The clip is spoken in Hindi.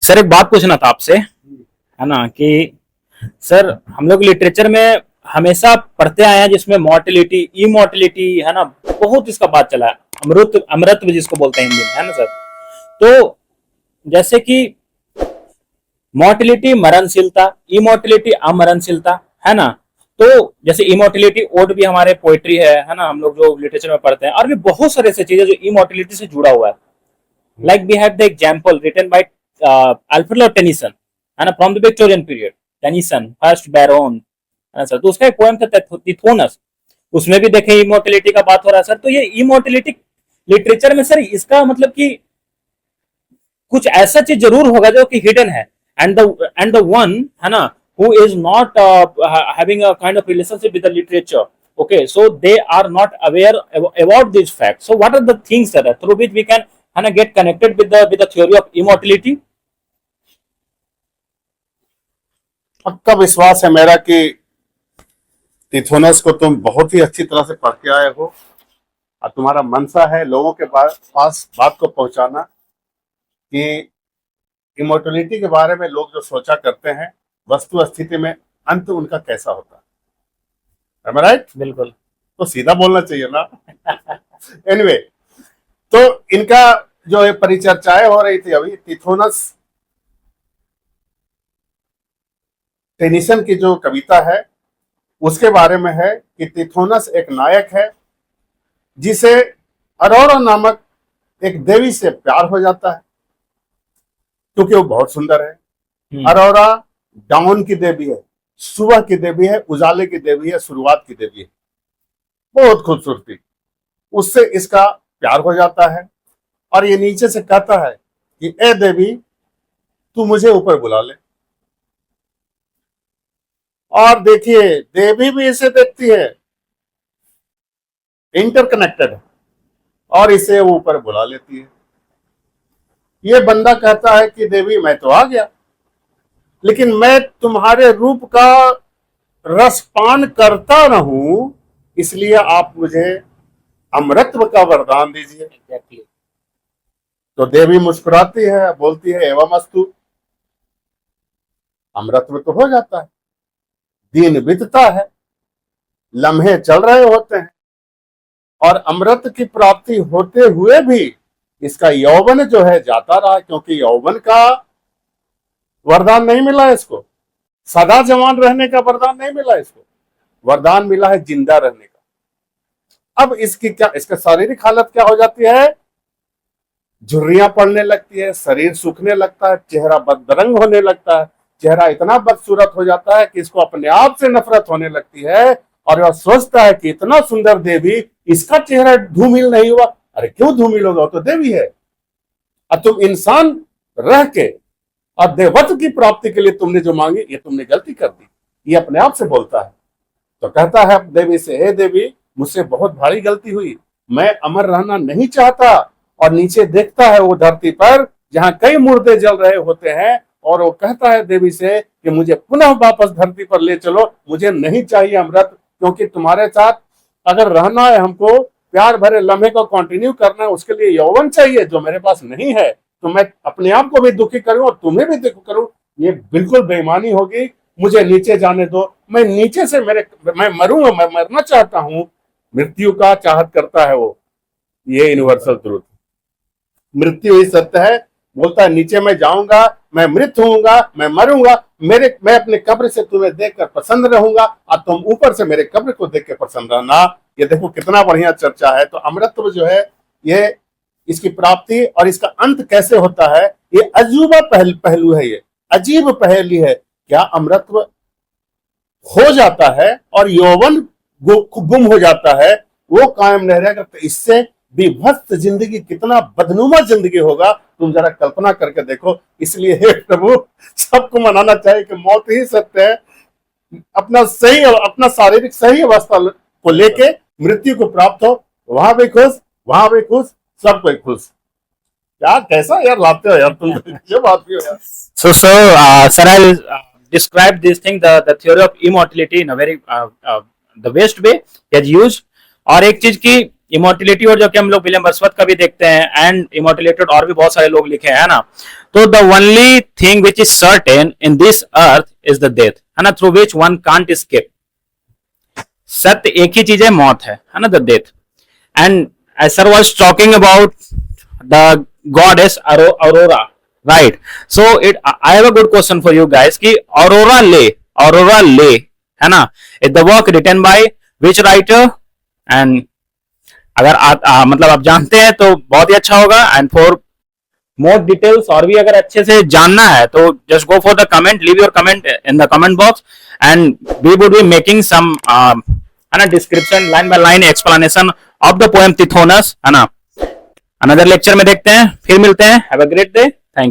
सर एक बात पूछना था आपसे, है ना, कि सर हम लोग लिटरेचर में हमेशा पढ़ते आए हैं जिसमें मोर्टिलिटी इमोर्टिलिटी, है ना, बहुत इसका बात चला है। अमृत अमृत जिसको बोलते हैं हिंदी में, है ना सर। तो जैसे कि मोर्टिलिटी मरणशीलता, इमोर्टिलिटी अमरणशीलता, है ना। तो जैसे इमोर्टिलिटी ओड भी हमारे पोएट्री है ना, हम लोग जो लिटरेचर में पढ़ते हैं, और भी बहुत सारे ऐसे चीजें जो इमोर्टिलिटी से जुड़ा हुआ है। Like we had the example written by Alfred Lord Tennyson, है ना, from the Victorian period. Tennyson, first Baron, है ना सर। तो उसका एक पोएम था तिथोनस, उसमें भी देखें इमोर्टिलिटी का बात हो रहा है सर। तो ये इमोर्टिलिटी लिटरेचर में सर इसका मतलब कि कुछ ऐसा चीज जरूर होगा जो कि हिडन है, एंड द वन, है ना, who is not having a kind of relationship with the literature, okay, so they are not aware about these facts. So what are the things that through which we can, है ना, get connected with the theory of immortality? पक्का विश्वास है मेरा कि तिथोनस को तुम बहुत ही अच्छी तरह से पढ़ के आए हो और तुम्हारा मनसा है लोगों के पास बात को पहुंचाना कि इमोर्टलिटी के बारे में लोग जो सोचा करते हैं वस्तु स्थिति में अंत उनका कैसा होता है। राइट? बिल्कुल। तो सीधा बोलना चाहिए ना। एनीवे, तो इनका जो है परिचर्चाएं हो रही थी अभी, तिथोनस टेनिसन की जो कविता है उसके बारे में है कि तिथोनस एक नायक है जिसे अरोरा नामक एक देवी से प्यार हो जाता है क्योंकि वो बहुत सुंदर है। अरोरा डाउन की देवी है, सुबह की देवी है, उजाले की देवी है, शुरुआत की देवी है, बहुत खूबसूरती। उससे इसका प्यार हो जाता है और ये नीचे से कहता है कि ए देवी तू मुझे ऊपर बुला ले। और देखिए देवी भी इसे देखती है, इंटरकनेक्टेड है, और इसे वो ऊपर बुला लेती है। ये बंदा कहता है कि देवी मैं तो आ गया, लेकिन मैं तुम्हारे रूप का रसपान करता रहूं, इसलिए आप मुझे अमृतत्व का वरदान दीजिए। तो देवी मुस्कुराती है, बोलती है एवं अस्तु। अमृतत्व तो हो जाता है, दिन बीतता है, लम्हे चल रहे होते हैं और अमृत की प्राप्ति होते हुए भी इसका यौवन जो है जाता रहा, क्योंकि यौवन का वरदान नहीं मिला इसको, सदा जवान रहने का वरदान नहीं मिला इसको, वरदान मिला है जिंदा रहने का। अब इसकी क्या, इसका शारीरिक हालत क्या हो जाती है? झुर्रियां पड़ने लगती है, शरीर सूखने लगता है, चेहरा बदरंग होने लगता है, चेहरा इतना बदसूरत हो जाता है कि इसको अपने आप से नफरत होने लगती है और वह सोचता है कि इतना सुंदर देवी, इसका चेहरा धूमिल नहीं हुआ। अरे क्यों धूमिल होगा, वो तो देवी है। और तुम इंसान रह के और देवत्व की प्राप्ति के लिए तुमने जो मांगी, ये तुमने गलती कर दी, ये अपने आप से बोलता है। तो कहता है देवी से, हे देवी मुझसे बहुत भारी गलती हुई, मैं अमर रहना नहीं चाहता। और नीचे देखता है वो धरती पर जहां कई मुर्दे जल रहे होते हैं, और वो कहता है देवी से कि मुझे पुनः वापस धरती पर ले चलो, मुझे नहीं चाहिए अमृत, क्योंकि तुम्हारे साथ अगर रहना है, हमको प्यार भरे लम्हे को कंटिन्यू करना है, उसके लिए यौवन चाहिए जो मेरे पास नहीं है। तो मैं अपने आप को भी दुखी करूं और तुम्हें भी दुखी करूं, ये बिल्कुल बेईमानी होगी। मुझे नीचे जाने दो, मैं नीचे से मैं मरूंगा, मैं मरना चाहता हूं। मृत्यु का चाहत करता है वो, ये यूनिवर्सल ट्रूथ। मृत्यु ही सत्य है। बोलता है नीचे मैं जाऊंगा, मैं मृत होऊंगा, मैं मरूंगा, मैं अपने कब्र से तुम्हें देखकर प्रसन्न रहूंगा और तुम ऊपर से मेरे कब्र को देख के प्रसन्न रहना। ये देखो कितना बढ़िया चर्चा है। तो अमृतत्व जो है, ये इसकी प्राप्ति और इसका अंत कैसे होता है, ये अजूबा पहलू है, ये अजीब पहेली है। क्या अमृतत्व हो जाता है और यौवन गुम हो जाता है, वो कायम नहीं रहेगा, तो इससे विभत्स जिंदगी, कितना बदनुमा जिंदगी होगा, तुम जरा कल्पना करके देखो। इसलिए हे प्रभु, सबको मनाना चाहिए कि मौत ही सत्य है। अपना शारीरिक सही अवस्था को लेके मृत्यु को प्राप्त हो, वहां भी खुश, वहां भी खुश, सब कोई खुश। क्या कैसा यार लाते हो यार तुम, ये बात भी हो यार। So sir, I'll describe this thing, the theory of immortality in a very the best way he has used। और एक चीज की इमोर्टिलिटी और जो कि हम लोग विलियम वर्ड्सवर्थ का भी देखते हैं, एंड इमोर्टिलिटी और भी बहुत सारे लोग लिखे हैं ना, तो the only thing which is certain in this earth is the death, है ना, through which one can't escape. सत्य एक ही चीज है, मौत है ना, the death. And sir was talking about the goddess Aurora, right? So it I have a good question for you guys कि ऑरोरा ले है ना, is the work written by which writer? And अगर मतलब आप जानते हैं तो बहुत ही अच्छा होगा। एंड फॉर मोर डिटेल्स और भी अगर अच्छे से जानना है तो just go for the comment, leave your comment in the comment box, and we would be making some है ना description, line by line explanation of the poem Tithonus, है ना। अनदर लेक्चर में देखते हैं, फिर मिलते हैं। Have a great day, thank you.